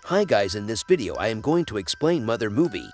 Hi guys, in this video I am going to explain Mother movie.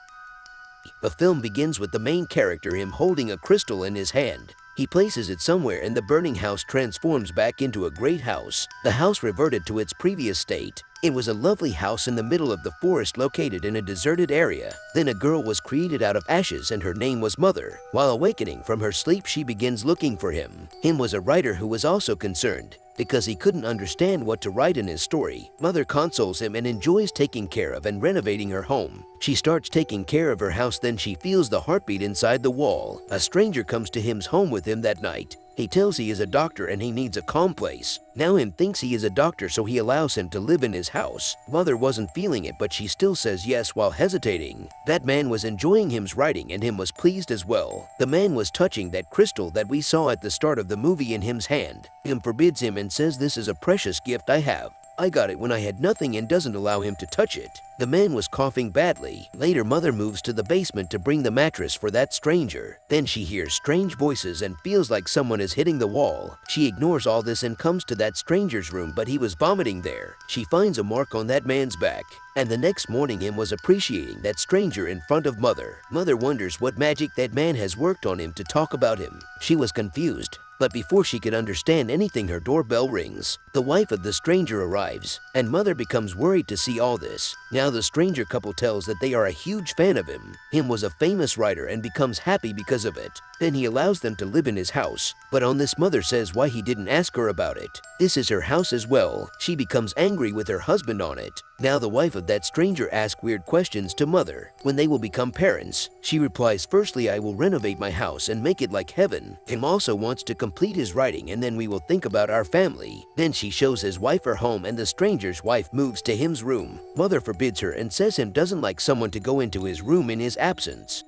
The film begins with the main character him holding a crystal in his hand. He places it somewhere and the burning house transforms back into a great house. The house reverted to its previous state. It was a lovely house in the middle of the forest located in a deserted area. Then a girl was created out of ashes and her name was Mother. While awakening from her sleep, she begins looking for him. Him was a writer who was also concerned because he couldn't understand what to write in his story. Mother consoles him and enjoys taking care of and renovating her home. She starts taking care of her house, then she feels the heartbeat inside the wall. A stranger comes to him's home with him that night. He tells he is a doctor and he needs a calm place. Now him thinks he is a doctor, so he allows him to live in his house. Mother wasn't feeling it, but she still says yes while hesitating. That man was enjoying him's writing and him was pleased as well. The man was touching that crystal that we saw at the start of the movie in him's hand. Him forbids him and says, "This is a precious gift I have. I got it when I had nothing," and doesn't allow him to touch it. The man was coughing badly. Later, Mother moves to the basement to bring the mattress for that stranger. Then she hears strange voices and feels like someone is hitting the wall. She ignores all this and comes to that stranger's room, but he was vomiting there. She finds a mark on that man's back. And the next morning him was appreciating that stranger in front of Mother. Mother wonders what magic that man has worked on him to talk about him. She was confused. But before she could understand anything, her doorbell rings. The wife of the stranger arrives, and Mother becomes worried to see all this. Now the stranger couple tells that they are a huge fan of him. Him was a famous writer and becomes happy because of it. Then he allows them to live in his house. But on this, Mother says why he didn't ask her about it. This is her house as well. She becomes angry with her husband on it. Now the wife of that stranger asks weird questions to Mother when they will become parents. She replies, "Firstly, I will renovate my house and make it like heaven." Him also wants to complete his writing and then we will think about our family. Then she shows his wife her home and the stranger's wife moves to him's room. Mother forbids her and says him doesn't like someone to go into his room in his absence.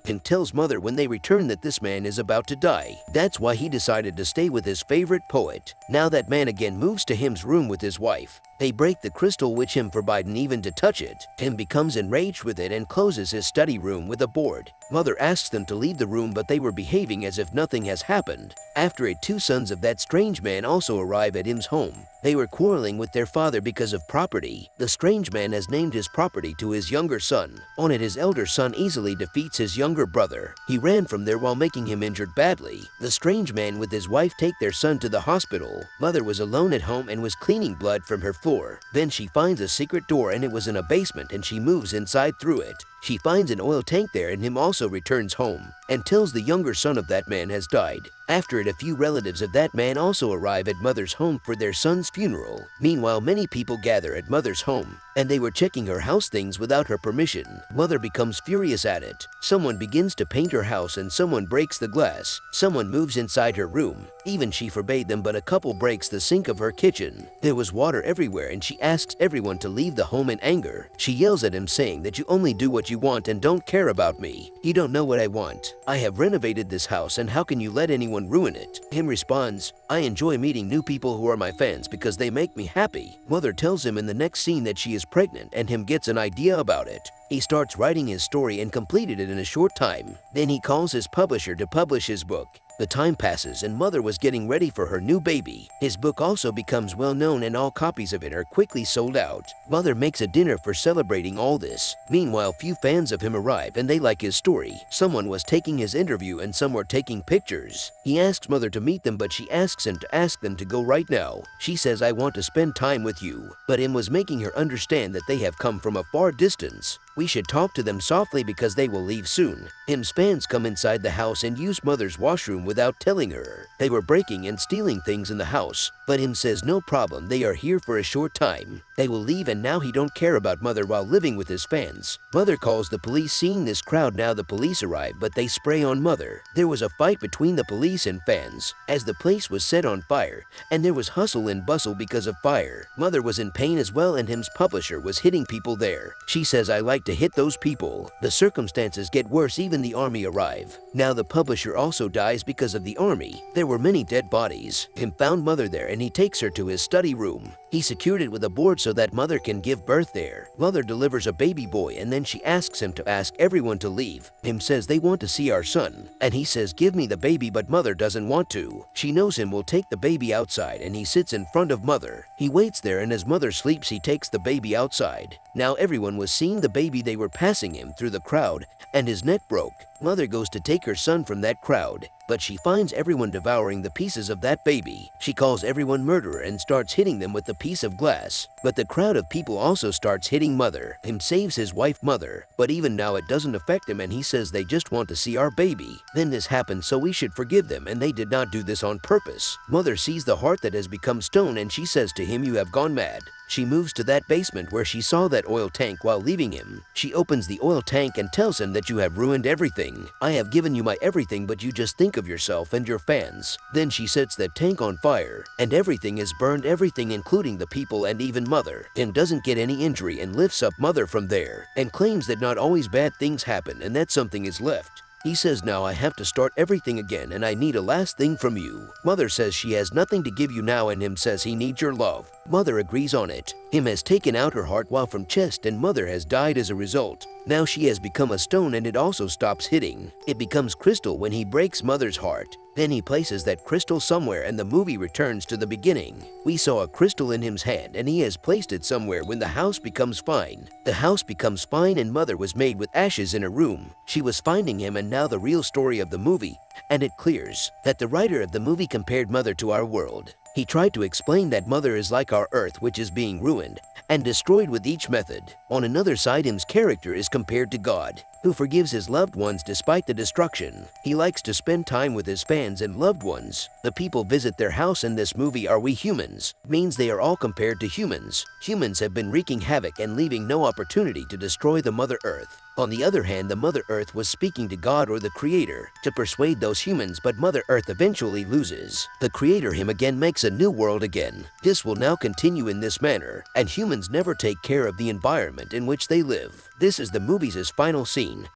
And tells Mother when they return that this man is about to die. That's why he decided to stay with his favorite poet. Now that man again moves to him's room with his wife. They break the crystal, which him forbidden even to touch it. Him becomes enraged with it and closes his study room with a board. Mother asks them to leave the room, but they were behaving as if nothing has happened. After it, two sons of that strange man also arrive at him's home. They were quarreling with their father because of property. The strange man has named his property to his younger son. On it, his elder son easily defeats his younger brother. He ran from there while making him injured badly. The strange man with his wife take their son to the hospital. Mother was alone at home and was cleaning blood from her floor. Then she finds a secret door and it was in a basement and she moves inside through it. She finds an oil tank there and him also returns home and tells the younger son of that man has died. After it, a few relatives of that man also arrive at Mother's home for their son's funeral. Meanwhile, many people gather at Mother's home and they were checking her house things without her permission. Mother becomes furious at it. Someone begins to paint her house and someone breaks the glass. Someone moves inside her room. Even she forbade them, but a couple breaks the sink of her kitchen. There was water everywhere and she asks everyone to leave the home in anger. She yells at him saying that you only do what you want and don't care about me. You don't know what I want. I have renovated this house and how can you let anyone ruin it? Him responds, "I enjoy meeting new people who are my fans because they make me happy." Mother tells him in the next scene that she is pregnant and him gets an idea about it. He starts writing his story and completed it in a short time. Then he calls his publisher to publish his book. The time passes and Mother was getting ready for her new baby. His book also becomes well known and all copies of it are quickly sold out. Mother makes a dinner for celebrating all this. Meanwhile, few fans of him arrive and they like his story. Someone was taking his interview and some were taking pictures. He asks Mother to meet them, but she asks him to ask them to go right now. She says, "I want to spend time with you." But him was making her understand that they have come from a far distance. We should talk to them softly because they will leave soon. Him's fans come inside the house and use Mother's washroom without telling her. They were breaking and stealing things in the house, but him says no problem, they are here for a short time. They will leave and now he don't care about Mother while living with his fans. Mother calls the police. Seeing this crowd, now the police arrive, but they spray on Mother. There was a fight between the police and fans as the place was set on fire and there was hustle and bustle because of fire. Mother was in pain as well and him's publisher was hitting people there. She says, "I like to hit those people." The circumstances get worse, even the army arrive. Now the publisher also dies because of the army. There were many dead bodies. Him found Mother there and he takes her to his study room. He secured it with a board so that Mother can give birth there. Mother delivers a baby boy and then she asks him to ask everyone to leave. Him says they want to see our son. And he says give me the baby, but Mother doesn't want to. She knows him will take the baby outside and he sits in front of Mother. He waits there and as Mother sleeps he takes the baby outside. Now everyone was seeing the baby, they were passing him through the crowd and his neck broke. Mother goes to take her son from that crowd, but she finds everyone devouring the pieces of that baby. She calls everyone murderer and starts hitting them with the piece of glass. But the crowd of people also starts hitting Mother. Him saves his wife Mother, but even now it doesn't affect him and he says they just want to see our baby. Then this happened so we should forgive them and they did not do this on purpose. Mother sees the heart that has become stone and she says to him, you have gone mad. She moves to that basement where she saw that oil tank while leaving him. She opens the oil tank and tells him that you have ruined everything. I have given you my everything, but you just think of yourself and your fans. Then she sets that tank on fire and everything is burned, everything including the people and even Mother, and doesn't get any injury and lifts up Mother from there and claims that not always bad things happen and that something is left. He says now I have to start everything again and I need a last thing from you. Mother says she has nothing to give you now and him says he needs your love. Mother agrees on it. Him has taken out her heart while from chest and Mother has died as a result. Now she has become a stone and it also stops hitting. It becomes crystal when he breaks Mother's heart. Then he places that crystal somewhere and the movie returns to the beginning. We saw a crystal in him's hand and he has placed it somewhere when the house becomes fine. The house becomes fine and Mother was made with ashes in a room. She was finding him and now the real story of the movie. And it clears that the writer of the movie compared Mother to our world. He tried to explain that Mother is like our earth which is being ruined and destroyed with each method. On another side, him's character is compared to God, who forgives his loved ones despite the destruction. He likes to spend time with his fans and loved ones. The people visit their house in this movie are we humans, means they are all compared to humans. Humans have been wreaking havoc and leaving no opportunity to destroy the Mother Earth. On the other hand, the Mother Earth was speaking to God or the Creator to persuade those humans, but Mother Earth eventually loses. The Creator him again makes a new world again. This will now continue in this manner, and humans never take care of the environment in which they live. This is the movie's final scene.